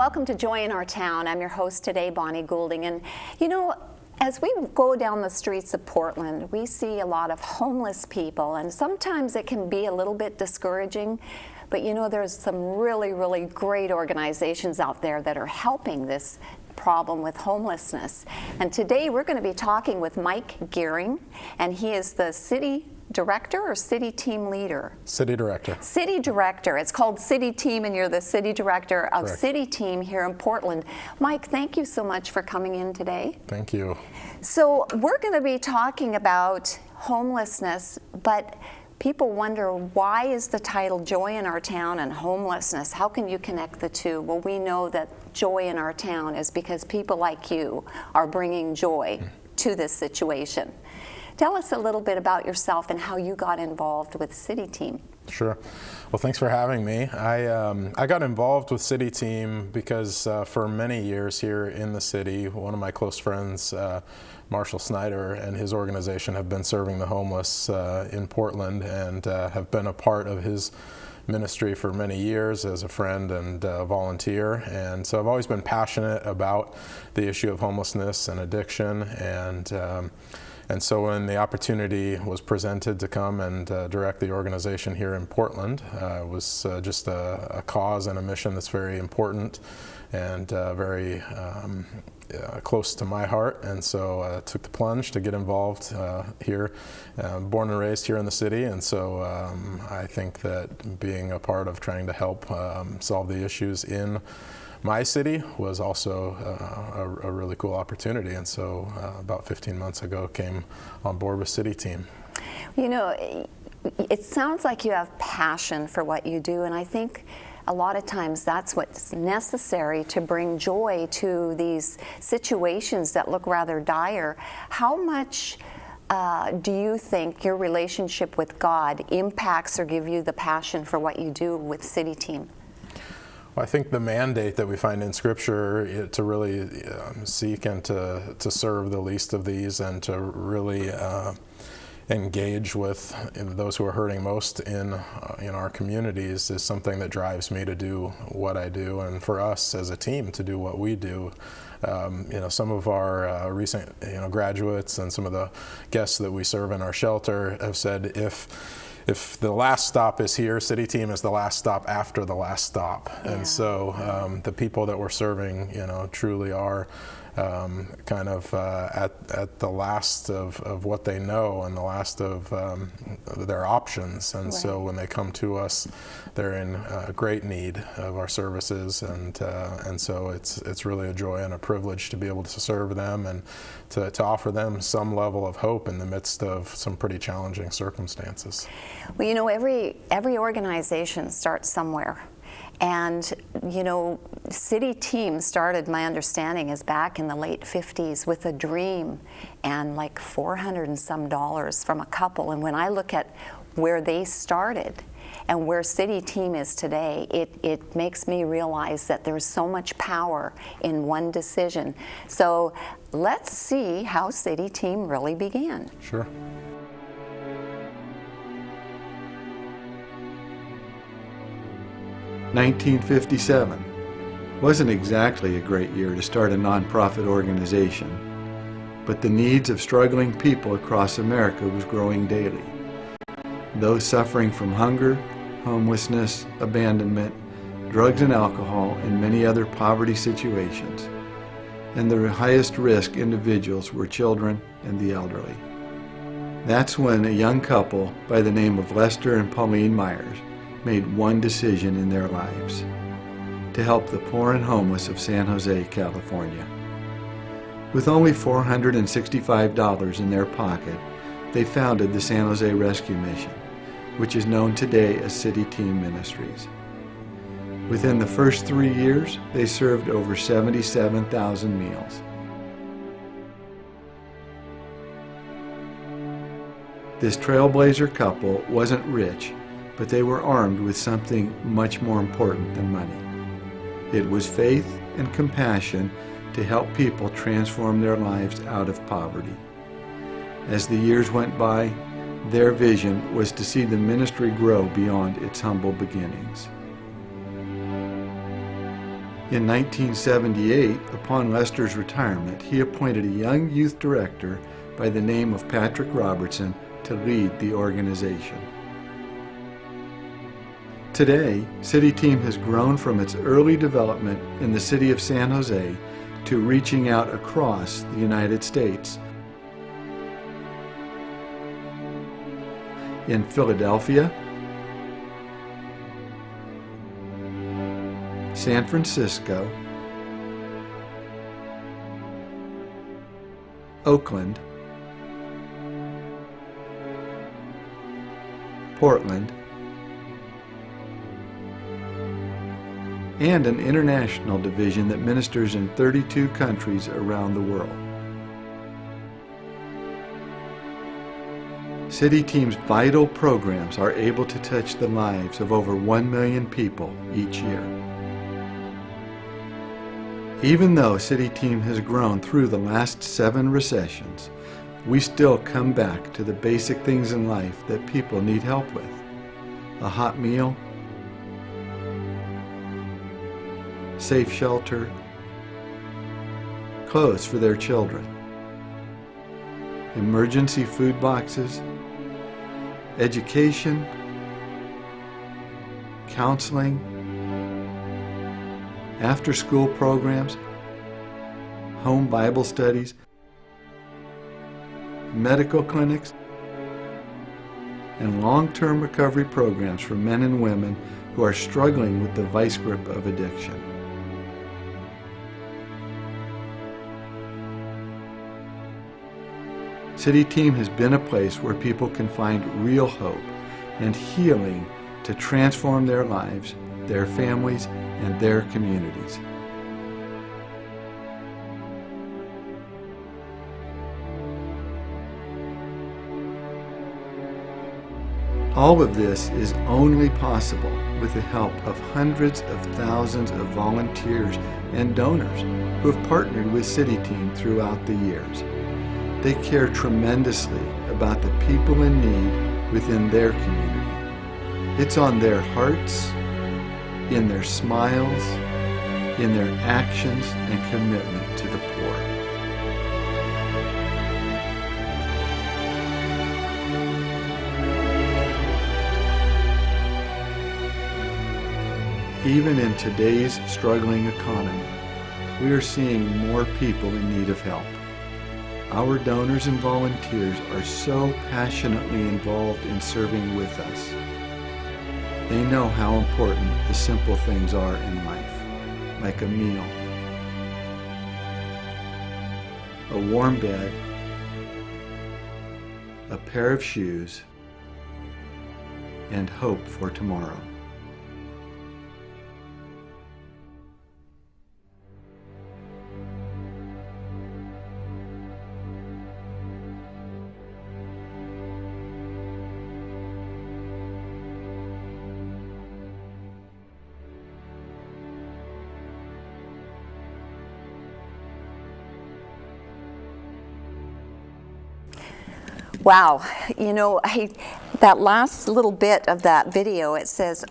welcome to Joy in Our Town. I'm your host today, Bonnie Goulding. And you know, as we go down the streets of Portland, we see a lot of homeless people, and sometimes it can be a little bit discouraging. But you know, there's some really great organizations out there that are helping this problem with homelessness. And today we're going to be talking with Mike Giering, and he is the city director or city team leader? City director. City director. It's called City Team, and you're the city director of Correct. City Team here in Portland. Mike, thank you so much for coming in today. Thank you. So we're going to be talking about homelessness, but people wonder, why is the title Joy in Our Town and homelessness? How can you connect the two? Well, we know that joy in our town is because people like you are bringing joy to this situation. Tell us a little bit about yourself and how you got involved with City Team. Sure. Well, thanks for having me. I got involved with City Team because for many years here in the city, one of my close friends, Marshall Snyder, and his organization have been serving the homeless in Portland, and have been a part of his ministry for many years as a friend and volunteer. And so I've always been passionate about the issue of homelessness and addiction, and so when the opportunity was presented to come and direct the organization here in Portland, it was just a cause and a mission that's very important and very close to my heart. And so I took the plunge to get involved here, born and raised here in the city. And so I think that being a part of trying to help solve the issues in my city was also a really cool opportunity, and so about 15 months ago came on board with City Team. You know, it sounds like you have passion for what you do, and I think a lot of times that's what's necessary to bring joy to these situations that look rather dire. How much do you think your relationship with God impacts or give you the passion for what you do with City Team? Well, I think the mandate that we find in Scripture to really seek and to serve the least of these, and to really engage with those who are hurting most in our communities, is something that drives me to do what I do, and for us as a team to do what we do. Some of our recent graduates and some of the guests that we serve in our shelter have said, if the last stop is here, City Team is the last stop after the last stop. Yeah. And so the people that we're serving, truly are kind of at the last of what they know and the last of their options. And right. So when they come to us, they're in great need of our services, and so it's really a joy and a privilege to be able to serve them and to offer them some level of hope in the midst of some pretty challenging circumstances. Well, every organization starts somewhere. And, City Team started, my understanding is back in the late 50s with a dream and like $400 and some from a couple. And when I look at where they started and where City Team is today, it makes me realize that there's so much power in one decision. So let's see how City Team really began. Sure. (1957) wasn't exactly a great year to start a nonprofit organization, but the needs of struggling people across America was growing daily. Those suffering from hunger, homelessness, abandonment, drugs and alcohol, and many other poverty situations. And the highest risk individuals were children and the elderly. That's when a young couple by the name of Lester and Pauline Myers made one decision in their lives: to help the poor and homeless of San Jose, California. With only $465 in their pocket, they founded the San Jose Rescue Mission, which is known today as City Team Ministries. Within the first 3 years, they served over 77,000 meals. This trailblazer couple wasn't rich, but they were armed with something much more important than money. It was faith and compassion to help people transform their lives out of poverty. As the years went by, their vision was to see the ministry grow beyond its humble beginnings. In 1978, upon Lester's retirement, he appointed a young youth director by the name of Patrick Robertson to lead the organization. Today, City Team has grown from its early development in the city of San Jose to reaching out across the United States. In Philadelphia, San Francisco, Oakland, Portland, and an international division that ministers in 32 countries around the world. City Team's vital programs are able to touch the lives of over 1 million people each year. Even though City Team has grown through the last 7 recessions, we still come back to the basic things in life that people need help with. A hot meal, safe shelter, clothes for their children, emergency food boxes, education, counseling, after-school programs, home Bible studies, medical clinics, and long-term recovery programs for men and women who are struggling with the vice grip of addiction. City Team has been a place where people can find real hope and healing to transform their lives, their families, and their communities. All of this is only possible with the help of hundreds of thousands of volunteers and donors who have partnered with City Team throughout the years. They care tremendously about the people in need within their community. It's on their hearts, in their smiles, in their actions and commitment to the poor. Even in today's struggling economy, we are seeing more people in need of help. Our donors and volunteers are so passionately involved in serving with us. They know how important the simple things are in life, like a meal, a warm bed, a pair of shoes, and hope for tomorrow. Wow, you know, that last little bit of that video, it says,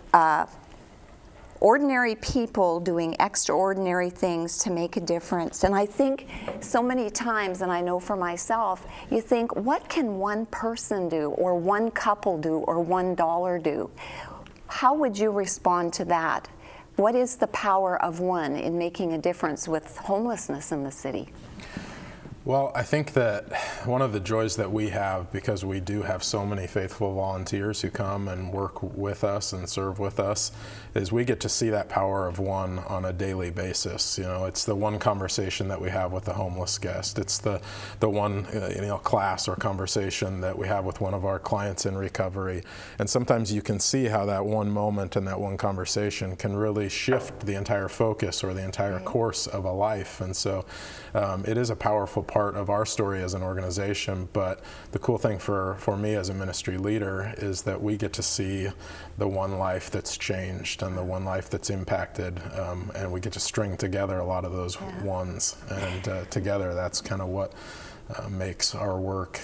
ordinary people doing extraordinary things to make a difference. And I think so many times, and I know for myself, you think, what can one person do, or one couple do, or $1 do? How would you respond to that? What is the power of one in making a difference with homelessness in the city? Well, I think that one of the joys that we have, because we do have so many faithful volunteers who come and work with us and serve with us, is we get to see that power of one on a daily basis. You know, it's the one conversation that we have with the homeless guest. It's the one class or conversation that we have with one of our clients in recovery. And sometimes you can see how that one moment and that one conversation can really shift the entire focus or the entire course of a life. And so it is a powerful part of our story as an organization, but the cool thing for me as a ministry leader is that we get to see the one life that's changed and the one life that's impacted, and we get to string together a lot of those ones, and together that's kind of what makes our work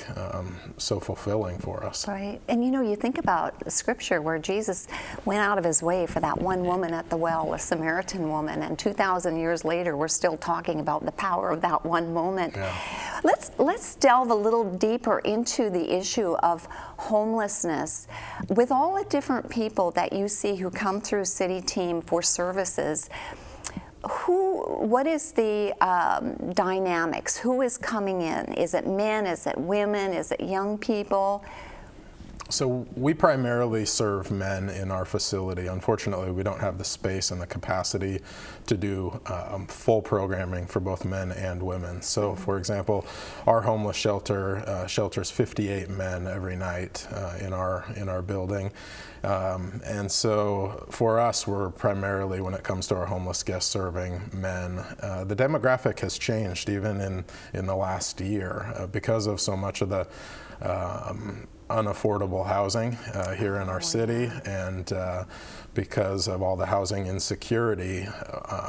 so fulfilling for us. Right. And you know, you think about Scripture where Jesus went out of his way for that one woman at the well, a Samaritan woman, and 2,000 years later we're still talking about the power of that one moment. Yeah. Let's delve a little deeper into the issue of homelessness. With all the different people that you see who come through City Team for services, what is the dynamics? Who is coming in? Is it men? Is it women? Is it young people? So we primarily serve men in our facility. Unfortunately, we don't have the space and the capacity to do full programming for both men and women. So, for example, our homeless shelter shelters 58 men every night in our building. And so for us, we're primarily, when it comes to our homeless guests, serving men. The demographic has changed even in the last year because of so much of the unaffordable housing here in our city, and because of all the housing insecurity,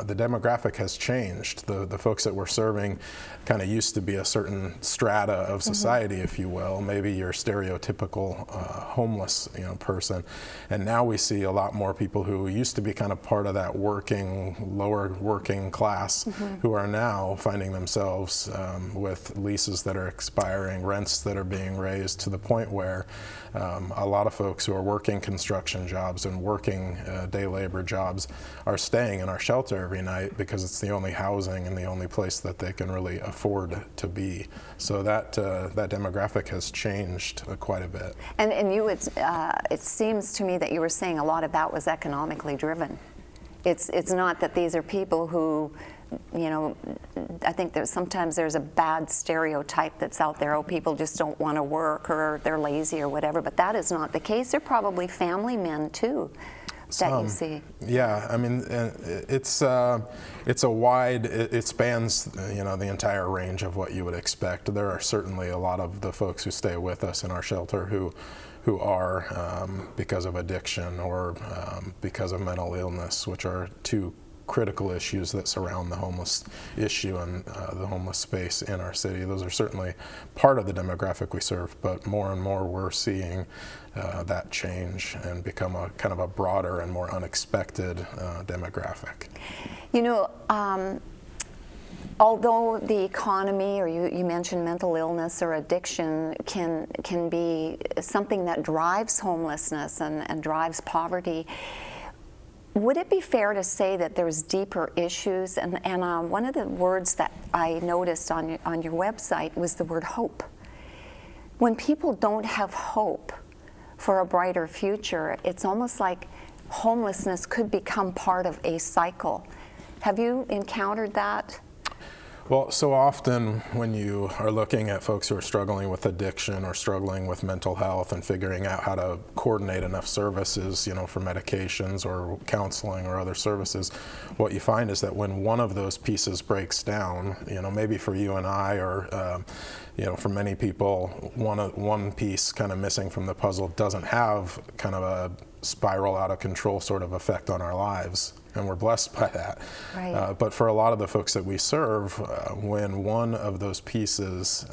the demographic has changed. The folks that we're serving kind of used to be a certain strata of society, if you will, maybe your stereotypical homeless person, and now we see a lot more people who used to be kind of part of that lower working class, who are now finding themselves with leases that are expiring, rents that are being raised, to the point where a lot of folks who are working construction jobs and working day labor jobs are staying in our shelter every night because it's the only housing and the only place that they can really afford to be. So that demographic has changed quite a bit. And you, it seems to me that you were saying a lot of that was economically driven. It's not that these are people who, I think sometimes there's a bad stereotype that's out there. Oh, people just don't want to work, or they're lazy, or whatever. But that is not the case. They're probably family men too that you see. Yeah, I mean, it's a wide. It spans the entire range of what you would expect. There are certainly a lot of the folks who stay with us in our shelter who are because of addiction or because of mental illness, which are two critical issues that surround the homeless issue and the homeless space in our city. Those are certainly part of the demographic we serve, but more and more we're seeing that change and become a kind of a broader and more unexpected demographic. Although the economy, or you mentioned mental illness or addiction, can be something that drives homelessness and drives poverty, would it be fair to say that there's deeper issues? And one of the words that I noticed on your website was the word hope. When people don't have hope for a brighter future, it's almost like homelessness could become part of a cycle. Have you encountered that? Well, so often when you are looking at folks who are struggling with addiction or struggling with mental health and figuring out how to coordinate enough services, for medications or counseling or other services, what you find is that when one of those pieces breaks down, maybe for you and I, or for many people, one piece kind of missing from the puzzle doesn't have kind of a spiral out of control sort of effect on our lives. And we're blessed by that. Right. But for a lot of the folks that we serve, when one of those pieces,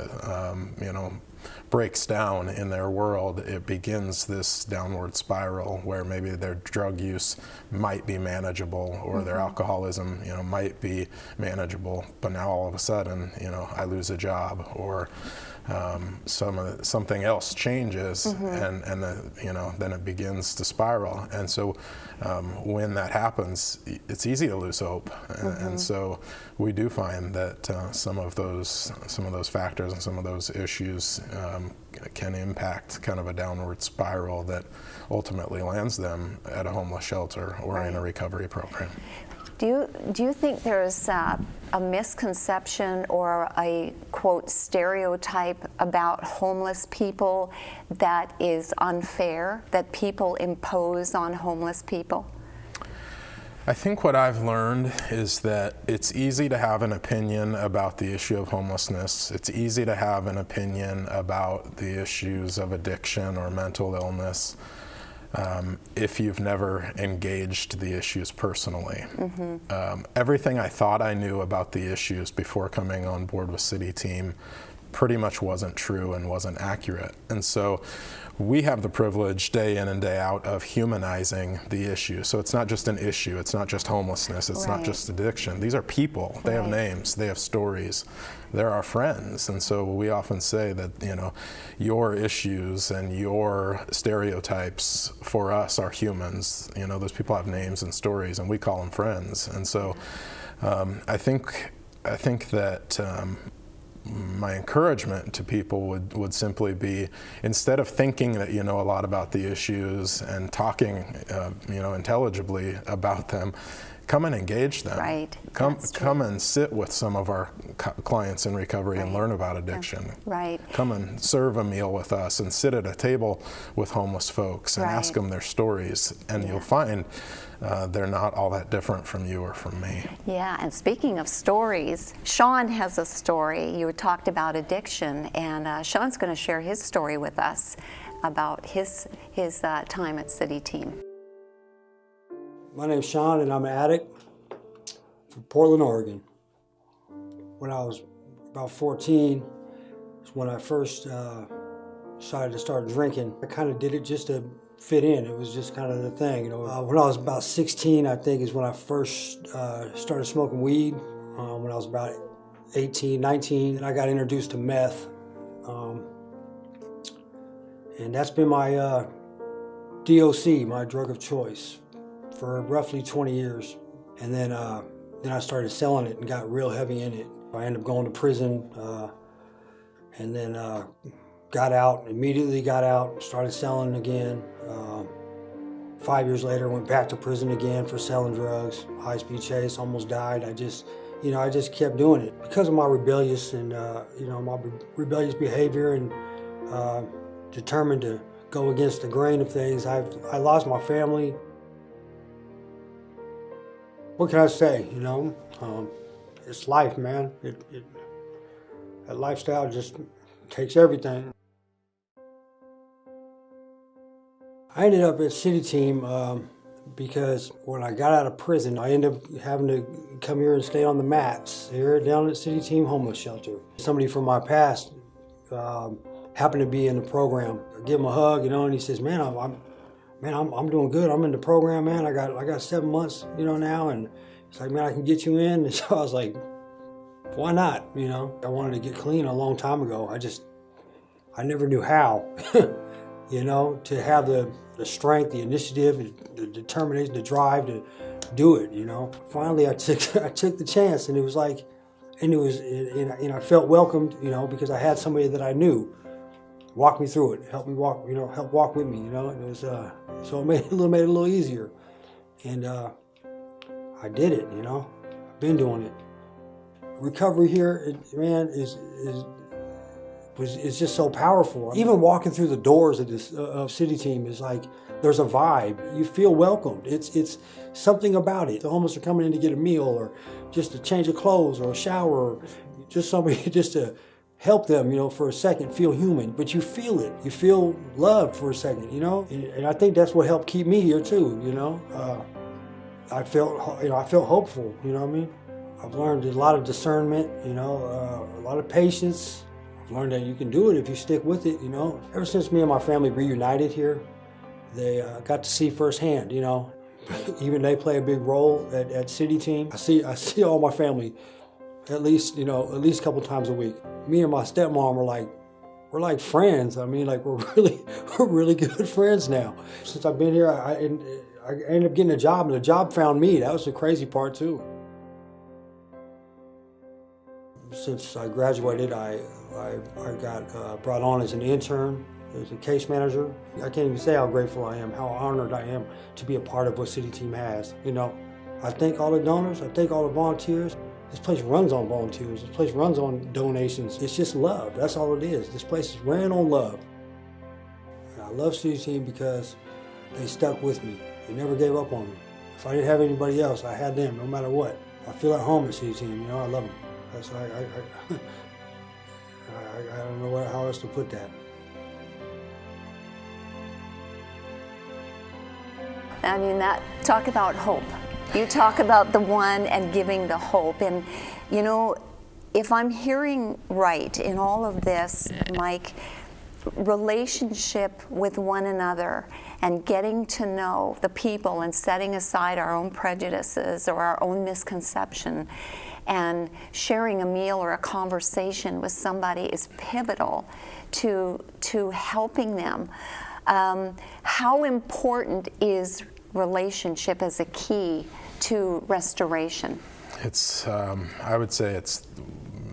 breaks down in their world, it begins this downward spiral where maybe their drug use might be manageable, or their alcoholism, might be manageable. But now all of a sudden, I lose a job, or something else changes, and then it begins to spiral. And so when that happens, it's easy to lose hope. And so we do find that some of those factors and some of those issues can impact kind of a downward spiral that ultimately lands them at a homeless shelter or in a recovery program. Do you think there's a misconception or a, quote, stereotype about homeless people that is unfair, that people impose on homeless people? I think what I've learned is that it's easy to have an opinion about the issue of homelessness. It's easy to have an opinion about the issues of addiction or mental illness if you've never engaged the issues personally. Everything I thought I knew about the issues before coming on board with City Team pretty much wasn't true and wasn't accurate. And so we have the privilege day in and day out of humanizing the issue. So it's not just an issue, it's not just homelessness, it's not just addiction. These are people, they have names, they have stories, they're our friends. And so we often say that, you know, your issues and your stereotypes for us are humans. You know, those people have names and stories, and we call them friends. And so I think that my encouragement to people would simply be, instead of thinking that you know a lot about the issues and talking you know, intelligibly about them, come and engage them. Right. Come and sit with some of our clients in recovery and learn about addiction. Yeah. Right. Come and serve a meal with us and sit at a table with homeless folks and ask them their stories, and you'll find they're not all that different from you or from me. Yeah, and speaking of stories, Sean has a story. You talked about addiction, and Sean's going to share his story with us about his time at City Team. My name's Sean, and I'm an addict from Portland, Oregon. When I was about 14 is when I first decided to start drinking. I kind of did it just to fit in. It was just kind of the thing, you know. When I was about 16, I think, is when I first started smoking weed. When I was about 18, 19, and I got introduced to meth. And that's been my DOC, my drug of choice, for roughly 20 years. And then I started selling it and got real heavy in it. I ended up going to prison, and then got out, immediately got out, started selling again. 5 years later, went back to prison again for selling drugs, high-speed chase, almost died. I just kept doing it. Because of my rebellious and, my rebellious behavior and determined to go against the grain of things, I lost my family. What can I say, you know? It's life, man. That lifestyle just takes everything. I ended up at City Team because when I got out of prison, I ended up having to come here and stay on the mats here down at City Team Homeless Shelter. Somebody from my past happened to be in the program. I give him a hug, you know, and he says, "Man, I'm doing good. I'm in the program, man. I got 7 months, you know, now." And he's like, "Man, I can get you in." And so I was like, "Why not?" You know, I wanted to get clean a long time ago. I never knew how, you know, to have the strength, the initiative, the determination, the drive to do it, you know. Finally, I took the chance, and it was like, and I felt welcomed, you know, because I had somebody that I knew walk me through it, help walk with me, you know. And it was so it made it a little easier, and I did it, you know. I've been doing it. Recovery here, man, is just so powerful. Even walking through the doors of this City Team is like, there's a vibe. You feel welcomed. It's something about it. The homeless are coming in to get a meal, or just a change of clothes, or a shower, or just somebody just to help them, you know, for a second, feel human. But you feel it. You feel loved for a second, you know. And I think that's what helped keep me here too, you know. I felt hopeful, you know what I mean. I've learned a lot of discernment, you know, a lot of patience. I've learned that you can do it if you stick with it, you know. Ever since me and my family reunited here, they got to see firsthand, you know. Even they play a big role at City Team. I see all my family at least a couple times a week. Me and my stepmom we're like friends. I mean, like we're really good friends now. Since I've been here, I ended up getting a job, and the job found me. That was the crazy part too. Since I graduated, I got brought on as an intern, as a case manager. I can't even say how grateful I am, how honored I am to be a part of what City Team has. You know, I thank all the donors, I thank all the volunteers. This place runs on volunteers, this place runs on donations. It's just love, that's all it is. This place is ran on love. And I love City Team because they stuck with me. They never gave up on me. If I didn't have anybody else, I had them, no matter what. I feel at home at City Team, you know, I love them. That's I don't know how else to put that. I mean, talk about hope. You talk about the one and giving the hope. And, you know, if I'm hearing right in all of this, Mike, relationship with one another and getting to know the people and setting aside our own prejudices or our own misconception and sharing a meal or a conversation with somebody is pivotal to helping them. How important is relationship as a key to restoration? It's, I would say it's,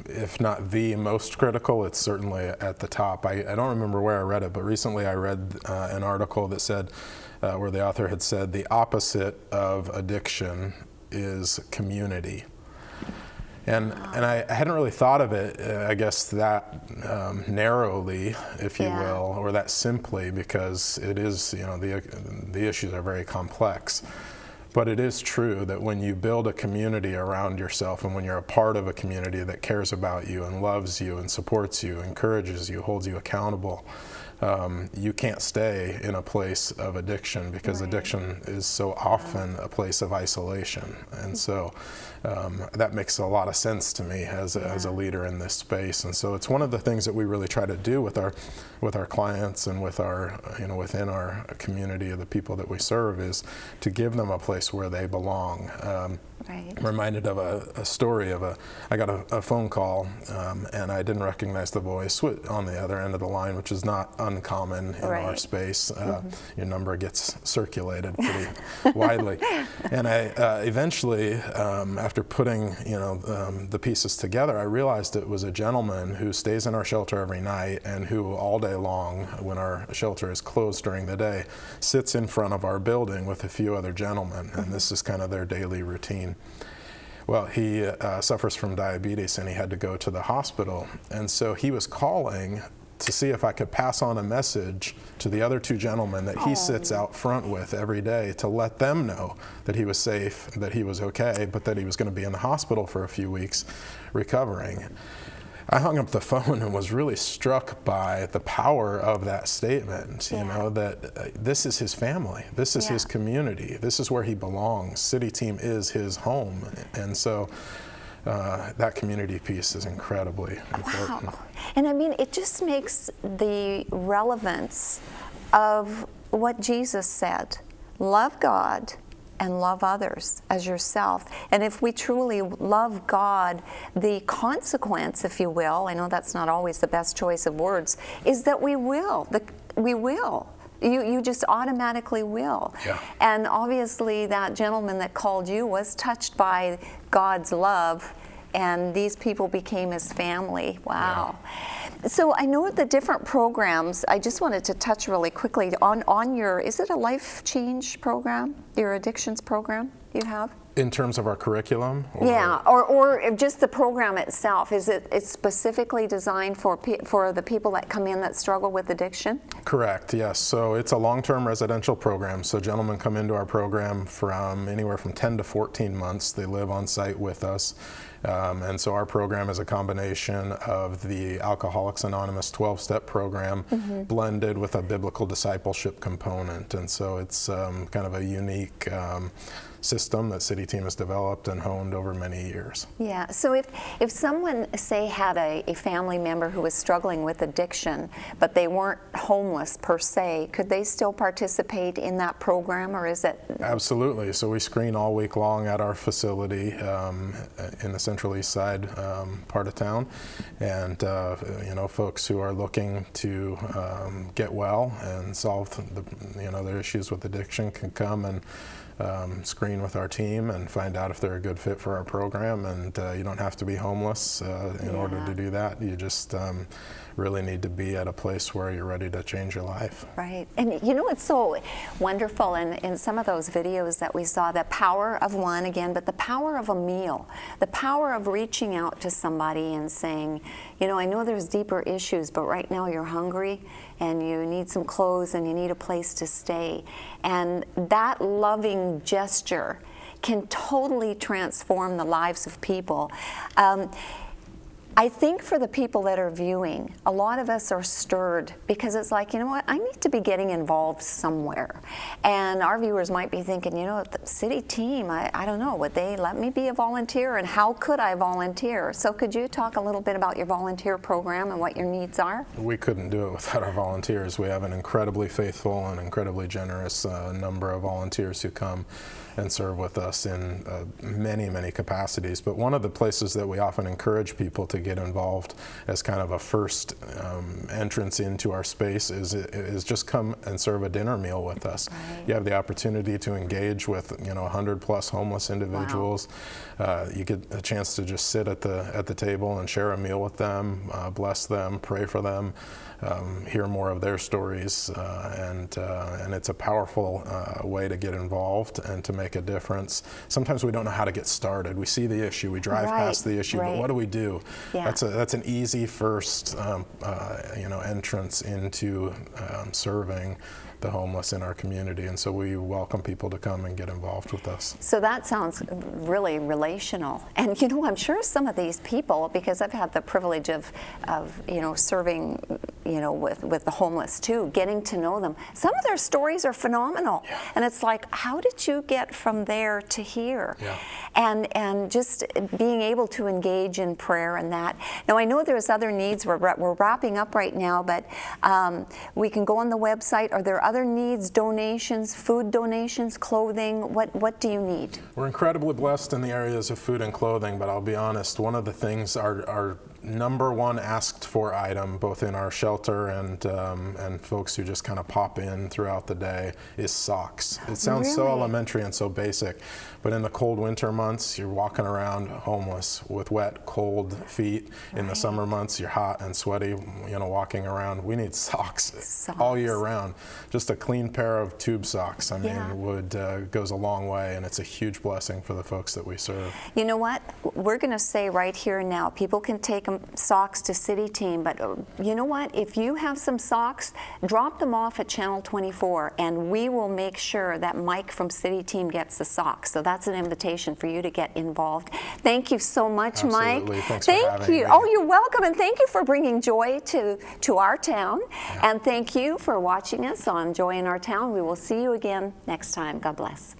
if not the most critical, it's certainly at the top. I don't remember where I read it, but recently I read an article that said, where the author had said, the opposite of addiction is community. And I hadn't really thought of it, I guess, that narrowly, if you will, or that simply, because it is, you know, the issues are very complex. But it is true that when you build a community around yourself and when you're a part of a community that cares about you and loves you and supports you, encourages you, holds you accountable, you can't stay in a place of addiction, because addiction is so often a place of isolation. And so that makes a lot of sense to me as a leader in this space. And so it's one of the things that we really try to do with our clients and with our, you know, within our community of the people that we serve, is to give them a place where they belong. I'm reminded of a story of I got a phone call and I didn't recognize the voice on the other end of the line, which is not uncommon in our space. Your number gets circulated pretty widely. And I eventually, after putting, you know, the pieces together, I realized it was a gentleman who stays in our shelter every night and who all day long, when our shelter is closed during the day, sits in front of our building with a few other gentlemen, and this is kind of their daily routine. Well, he suffers from diabetes and he had to go to the hospital, and so he was calling to see if I could pass on a message to the other two gentlemen that he sits out front with every day, to let them know that he was safe, that he was okay, but that he was going to be in the hospital for a few weeks recovering. I hung up the phone and was really struck by the power of that statement, you know, that this is his family, this is his community, this is where he belongs. City Team is his home. And so that community piece is incredibly important. Wow. And I mean, it just makes the relevance of what Jesus said: love God and love others as yourself. And if we truly love God, the consequence, if you will, I know that's not always the best choice of words, is that we will. We will. You just automatically will. And obviously that gentleman that called you was touched by God's love, and these people became his family. Wow. So I know the different programs, I just wanted to touch really quickly on your, is it a life change program, your addictions program you have? In terms of our curriculum? Or just the program itself. Is it's specifically designed for the people that come in that struggle with addiction? Correct, yes. So it's a long-term residential program. So gentlemen come into our program from anywhere from 10 to 14 months. They live on site with us. And so our program is a combination of the Alcoholics Anonymous 12-step program blended with a biblical discipleship component. And so it's kind of a unique system that City Team has developed and honed over many years. Yeah, so if someone, say, had a family member who was struggling with addiction, but they weren't homeless per se, could they still participate in that program, or is it? Absolutely. So we screen all week long at our facility in the Central East Side part of town, and you know, folks who are looking to get well and solve their issues with addiction can come and screen with our team and find out if they're a good fit for our program. And you don't have to be homeless in order to do that. You just really need to be at a place where you're ready to change your life. Right. And you know, it's so wonderful in some of those videos that we saw, the power of one again, but the power of a meal, the power of reaching out to somebody and saying, you know, I know there's deeper issues, but right now you're hungry and you need some clothes and you need a place to stay. And that loving gesture can totally transform the lives of people. I think for the people that are viewing, a lot of us are stirred because it's like, you know what, I need to be getting involved somewhere. And our viewers might be thinking, you know, the city team, I don't know, would they let me be a volunteer, and how could I volunteer? So could you talk a little bit about your volunteer program and what your needs are? We couldn't do it without our volunteers. We have an incredibly faithful and incredibly generous number of volunteers who come and serve with us in many, many capacities. But one of the places that we often encourage people to get involved as kind of a first entrance into our space is just come and serve a dinner meal with us. Right. You have the opportunity to engage with 100+ homeless individuals. Wow. You get a chance to just sit at the table and share a meal with them, bless them, pray for them, hear more of their stories, and it's a powerful way to get involved and to make a difference. Sometimes we don't know how to get started. We see the issue, we drive past the issue, but what do we do? Yeah. That's an easy first entrance into serving the homeless in our community, and so we welcome people to come and get involved with us. So that sounds really relational, and I'm sure some of these people, because I've had the privilege of serving with the homeless too, getting to know them, some of their stories are phenomenal. Yeah. And it's like, how did you get from there to here? Yeah. And just being able to engage in prayer and that. Now I know there's other needs. We're wrapping up right now, but we can go on the website. Are there other needs, donations, food donations, clothing? What do you need? We're incredibly blessed in the areas of food and clothing, but I'll be honest, one of the things our number one asked for item, both in our shelter and folks who just kind of pop in throughout the day, is socks. It sounds so elementary and so basic, but in the cold winter months, you're walking around homeless with wet, cold feet. In the summer months, you're hot and sweaty, walking around. We need socks all year round. Just a clean pair of tube socks, goes a long way, and it's a huge blessing for the folks that we serve. You know what? We're going to say right here and now, people can take socks to City Team, but you know what? If you have some socks, drop them off at Channel 24, and we will make sure that Mike from City Team gets the socks. So that's an invitation for you to get involved. Thank you so much, Absolutely. Mike. Thanks for having me. Oh, you're welcome, and thank you for bringing joy to our town. Yeah. And thank you for watching us on Joy in Our Town. We will see you again next time. God bless.